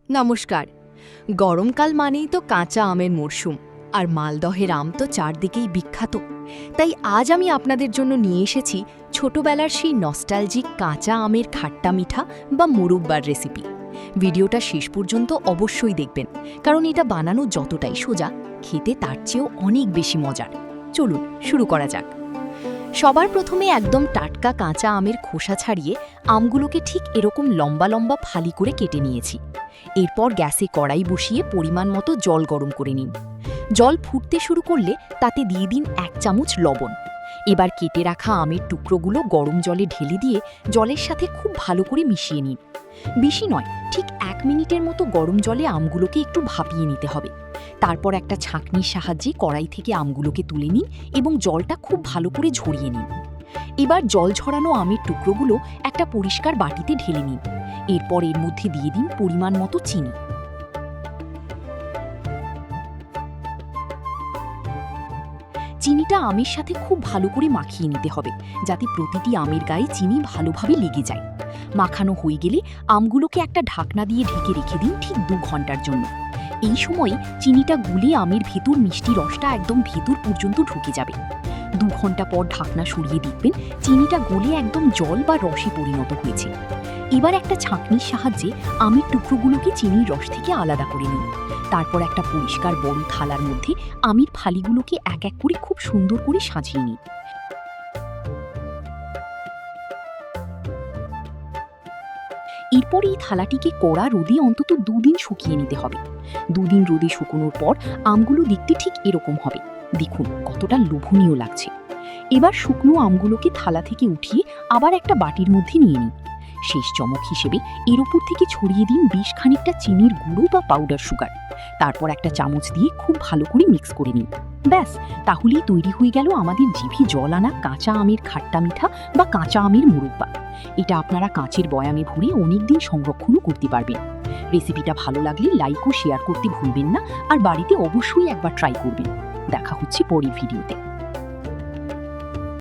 নমস্কার। গরমকাল মানেই তো কাঁচা আমের মরশুম, আর মালদহের আম তো চারদিকেই বিখ্যাত। তাই আজ আমি আপনাদের জন্য নিয়ে এসেছি ছোটবেলার সেই নস্টালজিক কাঁচা আমের খাট্টা মিঠা বা মুরব্বার রেসিপি। ভিডিওটা শেষ পর্যন্ত অবশ্যই দেখবেন, কারণ এটা বানানো যতটাই সোজা, খেতে তার চেয়েও অনেক বেশি মজার। চলুন শুরু করা যাক। সবার প্রথমে একদম টাটকা কাঁচা আমের খোসা ছাড়িয়ে আমগুলোকে ঠিক এরকম লম্বা লম্বা ফালি করে কেটে নিয়েছি। এরপর গ্যাসে কড়াই বসিয়ে পরিমাণ মতো জল গরম করে নিন। জল ফুটতে শুরু করলে তাতে দিয়ে দিন 1 চামচ লবণ। এবার কেটে রাখা আমের টুকরোগুলো গরম জলে ঢেলে দিয়ে জলের সাথে খুব ভালো করে মিশিয়ে নিন। বেশি নয়, ঠিক 1 মিনিটের মতো গরম জলে আমগুলোকে একটু ভাপিয়ে নিতে হবে। তারপর একটা ছাঁকনির সাহায্যে কড়াই থেকে আমগুলোকে তুলে নিন এবং জলটা খুব ভালো করে ঝরিয়ে নিন। এবার জল ঝরানো আমের টুকরোগুলো একটা পরিষ্কার বাটিতে ঢেলে নিন। এরপর এর মধ্যে দিয়ে দিন পরিমাণ মতো চিনি। চিনিটা আমের সাথে খুব ভালো করে মাখিয়ে নিতে হবে, যাতে প্রতিটি আমের গায়ে চিনি ভালোভাবে লেগে যায়। মাখানো হয়ে গেলে আমগুলোকে একটা ঢাকনা দিয়ে ঢেকে রেখে দিন ঠিক 2 ঘন্টার জন্য। এই সময় চিনিটা গুলে আমের ভেতর মিষ্টি রসটা একদম ভেতর পর্যন্ত ঢুকে যাবে। 2 ঘন্টা পর ঢাকনা সরিয়ে দেখবেন চিনিটা গলে একদম জল বা রসে পরিণত হয়েছে। এবার একটা ছাঁকনির সাহায্যে আমের টুকরোগুলোকে চিনির রস থেকে আলাদা করে নিন। তারপর একটা পরিষ্কার বড় থালার মধ্যে আমের ফালিগুলোকে এক এক করে খুব সুন্দর করে সাজিয়ে নিন। এরপর এই থালাটিকে কড়া রোদে অন্তত 2 দিন শুকিয়ে নিতে হবে। 2 দিন রোদে শুকোনোর পর আমগুলো দেখতে ঠিক এরকম হবে। দেখুন কতটা লোভনীয় লাগছে। এবার শুকনো আমগুলোকে থালা থেকে উঠিয়ে আবার একটা বাটির মধ্যে নিয়ে নিন। শেষ চমক হিসেবে এর উপর থেকে ছড়িয়ে দিন বেশ খানিকটা চিনির গুঁড়ো বা পাউডার সুগার। তারপর একটা চামচ দিয়ে খুব ভালো করে মিক্স করে নিন। ব্যাস, তাহলেই তৈরি হয়ে গেল আমাদের জিভে জল আনা কাঁচা আমের খাট্টা মিঠা বা কাঁচা আমের মুরব্বা। এটা আপনারা কাঁচের বয়ামে ভরে অনেকদিন সংরক্ষণও করতে পারবেন। রেসিপিটা ভালো লাগলে লাইক ও শেয়ার করতে ভুলবেন না, আর বাড়িতে অবশ্যই একবার ট্রাই করবেন। দেখা হচ্ছে পরের ভিডিওতে।